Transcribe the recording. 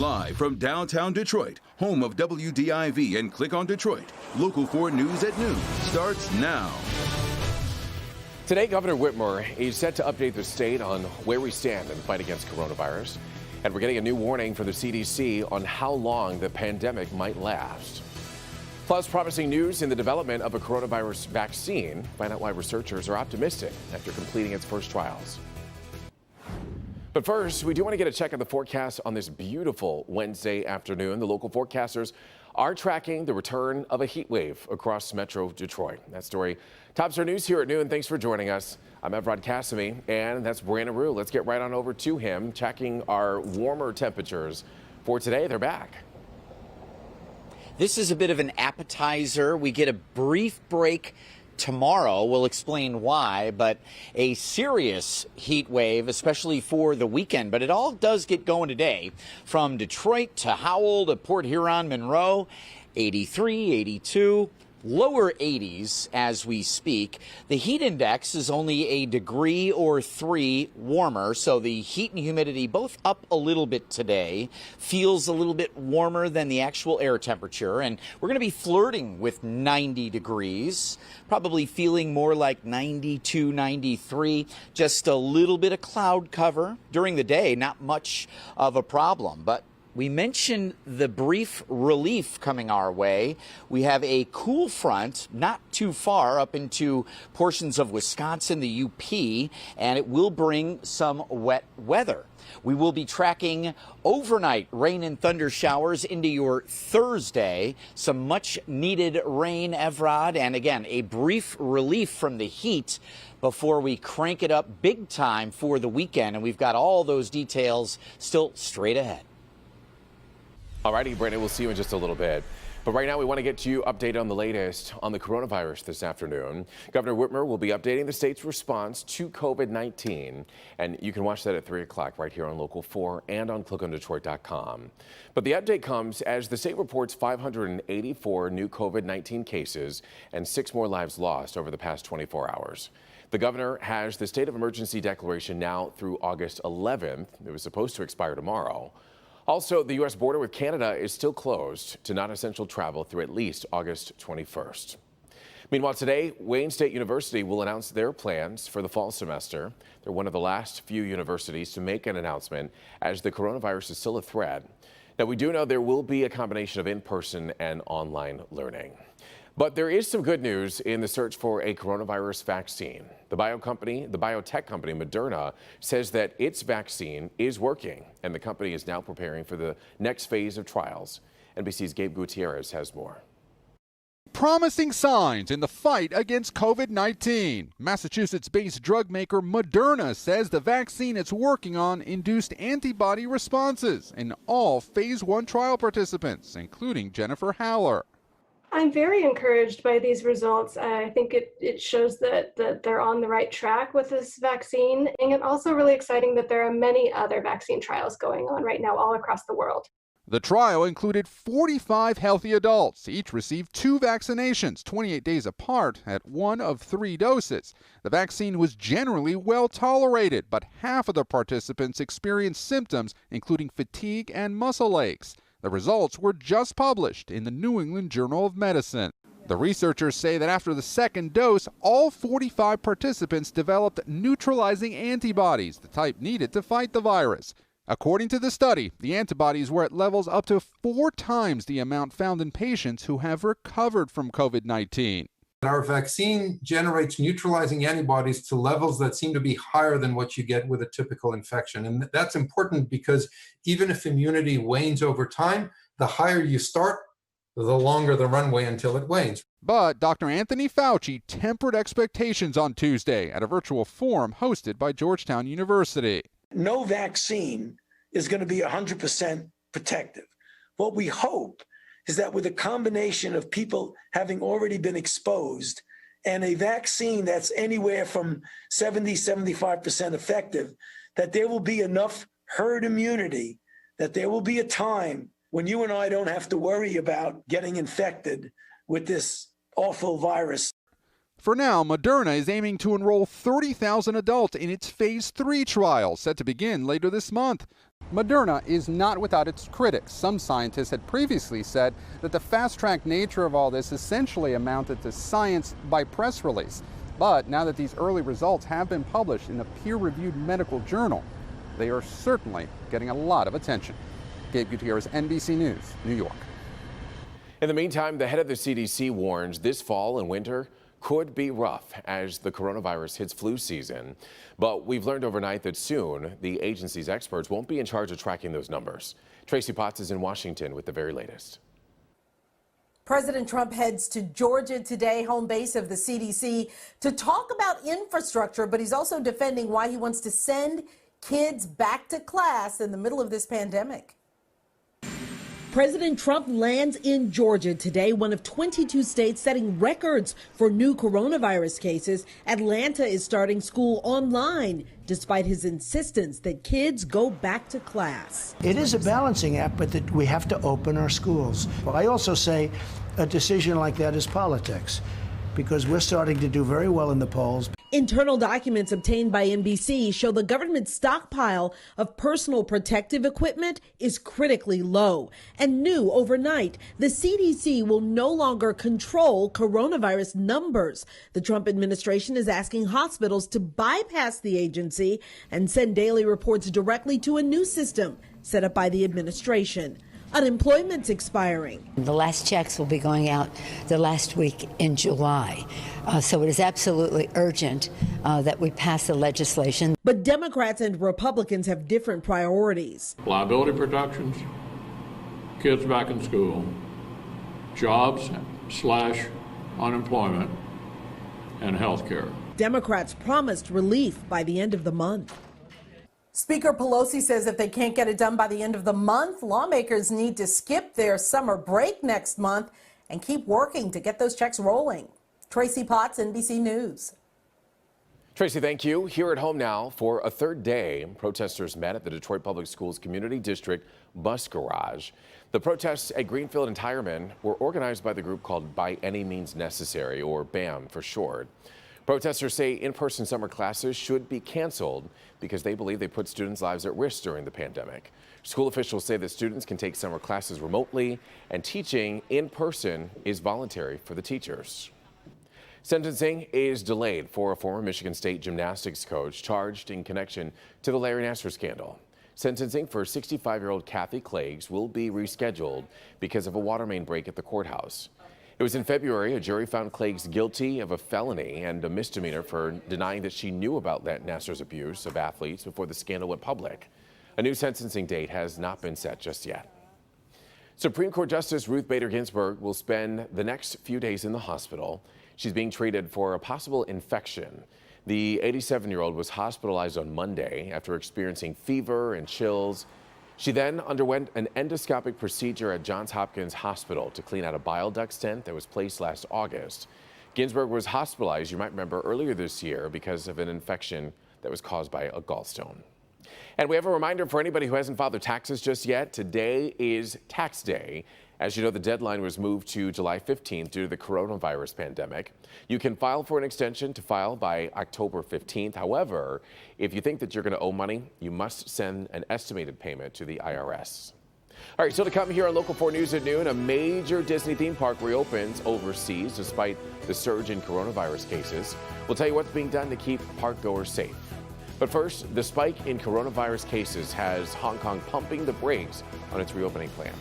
Live from downtown Detroit, home of WDIV and Click on Detroit, Local 4 News at noon starts now. Today, Governor Whitmer is set to update the state on where we stand in the fight against coronavirus. And we're getting a new warning from the CDC on how long the pandemic might last. Plus, promising news in the development of a coronavirus vaccine. Find out why researchers are optimistic after completing its first trials. But first, we do want to get a check on the forecast on this beautiful Wednesday afternoon. The local forecasters are tracking the return of a heat wave across Metro Detroit. That story tops our news here at noon. Thanks for joining us. I'm Evrod Cassimy, and that's Brandon Rue. Let's get right on over to him, checking our warmer temperatures for today. They're back. This is a bit of an appetizer. We get a brief break tomorrow. We'll explain why, but a serious heat wave, especially for the weekend. But it all does get going today. From Detroit to Howell to Port Huron, Monroe, 83, 82. Lower 80s as we speak. The heat index is only a degree or 3 warmer, so the heat and humidity both up a little bit today. Feels a little bit warmer than the actual air temperature, and we're going to be flirting with 90 degrees, probably feeling more like 92, 93. Just a little bit of cloud cover during the day, not much of a problem, but we mentioned the brief relief coming our way. We have a cool front not too far up into portions of Wisconsin, the UP, and it will bring some wet weather. We will be tracking overnight rain and thunder showers into your Thursday. Some much needed rain, Evrod, and again, a brief relief from the heat before we crank it up big time for the weekend. And we've got all those details still straight ahead. All righty, Brandon, we'll see you in just a little bit. But right now, we want to get you updated on the latest on the coronavirus this afternoon. Governor Whitmer will be updating the state's response to COVID-19. And you can watch that at 3 o'clock right here on Local 4 and on clickondetroit.com. But the update comes as the state reports 584 new COVID-19 cases and 6 more lives lost over the past 24 hours. The governor has the state of emergency declaration now through August 11th. It was supposed to expire tomorrow. Also, the U.S. border with Canada is still closed to non-essential travel through at least August 21st. Meanwhile, today, Wayne State University will announce their plans for the fall semester. They're one of the last few universities to make an announcement as the coronavirus is still a threat. Now, we do know there will be a combination of in-person and online learning. But there is some good news in the search for a coronavirus vaccine. The biotech company Moderna says that its vaccine is working, and the company is now preparing for the next phase of trials. NBC's Gabe Gutierrez has more. Promising signs in the fight against COVID-19. Massachusetts-based drug maker Moderna says the vaccine it's working on induced antibody responses in all phase 1 trial participants, including Jennifer Haller. I'm very encouraged by these results. I think it shows that they're on the right track with this vaccine. And also really exciting that there are many other vaccine trials going on right now all across the world. The trial included 45 healthy adults. Each received 2 vaccinations, 28 days apart, at 1 of 3 doses. The vaccine was generally well tolerated, but half of the participants experienced symptoms, including fatigue and muscle aches. The results were just published in the New England Journal of Medicine. The researchers say that after the second dose, all 45 participants developed neutralizing antibodies, the type needed to fight the virus. According to the study, the antibodies were at levels up to 4 times the amount found in patients who have recovered from COVID-19. Our vaccine generates neutralizing antibodies to levels that seem to be higher than what you get with a typical infection. And that's important because even if immunity wanes over time, the higher you start, the longer the runway until it wanes. But Dr. Anthony Fauci tempered expectations on Tuesday at a virtual forum hosted by Georgetown University. No vaccine is going to be 100% protective. What we hope is that with a combination of people having already been exposed and a vaccine that's anywhere from 70, 75% effective, that there will be enough herd immunity, that there will be a time when you and I don't have to worry about getting infected with this awful virus. For now, Moderna is aiming to enroll 30,000 adults in its phase 3 trial, set to begin later this month. Moderna is not without its critics. Some scientists had previously said that the fast-track nature of all this essentially amounted to science by press release. But now that these early results have been published in a peer-reviewed medical journal, they are certainly getting a lot of attention. Gabe Gutierrez, NBC News, New York. In the meantime, the head of the CDC warns this fall and winter could be rough as the coronavirus hits flu season. But we've learned overnight that soon the agency's experts won't be in charge of tracking those numbers. Tracy Potts is in Washington with the very latest. President Trump heads to Georgia today, home base of the CDC, to talk about infrastructure, but he's also defending why he wants to send kids back to class in the middle of this pandemic. President Trump lands in Georgia today, one of 22 states setting records for new coronavirus cases. Atlanta is starting school online, despite his insistence that kids go back to class. It is a balancing act, but that we have to open our schools. Well, I also say a decision like that is politics, because we're starting to do very well in the polls. Internal documents obtained by NBC show the government's stockpile of personal protective equipment is critically low. And new overnight, the CDC will no longer control coronavirus numbers. The Trump administration is asking hospitals to bypass the agency and send daily reports directly to a new system set up by the administration. Unemployment's expiring. The last checks will be going out the last week in July. So it is absolutely urgent that we pass the legislation. But Democrats and Republicans have different priorities. Liability protections, kids back in school, jobs/unemployment, and health care. Democrats promised relief by the end of the month. Speaker Pelosi says if they can't get it done by the end of the month, lawmakers need to skip their summer break next month and keep working to get those checks rolling. Tracy Potts, NBC News. Tracy, thank you. Here at home now for a third day, protesters met at the Detroit Public Schools Community District bus garage. The protests at Greenfield and Tireman were organized by the group called By Any Means Necessary, or BAM for short. Protesters say in-person summer classes should be canceled because they believe they put students' lives at risk during the pandemic. School officials say that students can take summer classes remotely, and teaching in person is voluntary for the teachers. Sentencing is delayed for a former Michigan State gymnastics coach charged in connection to the Larry Nassar scandal. Sentencing for 65-year-old Kathy Clagues will be rescheduled because of a water main break at the courthouse. It was in February a jury found Clagues guilty of a felony and a misdemeanor for denying that she knew about Nassar's abuse of athletes before the scandal went public. A new sentencing date has not been set just yet. Supreme Court Justice Ruth Bader Ginsburg will spend the next few days in the hospital. She's being treated for a possible infection. The 87-year-old was hospitalized on Monday after experiencing fever and chills. She then underwent an endoscopic procedure at Johns Hopkins Hospital to clean out a bile duct stent that was placed last August. Ginsburg was hospitalized, you might remember, earlier this year because of an infection that was caused by a gallstone. And we have a reminder for anybody who hasn't filed their taxes just yet. Today is tax day. As you know, the deadline was moved to July 15th due to the coronavirus pandemic. You can file for an extension to file by October 15th. However, if you think that you're going to owe money, you must send an estimated payment to the IRS. All right, so to come here on Local 4 News at noon, a major Disney theme park reopens overseas despite the surge in coronavirus cases. We'll tell you what's being done to keep park goers safe. But first, the spike in coronavirus cases has Hong Kong pumping the brakes on its reopening plan.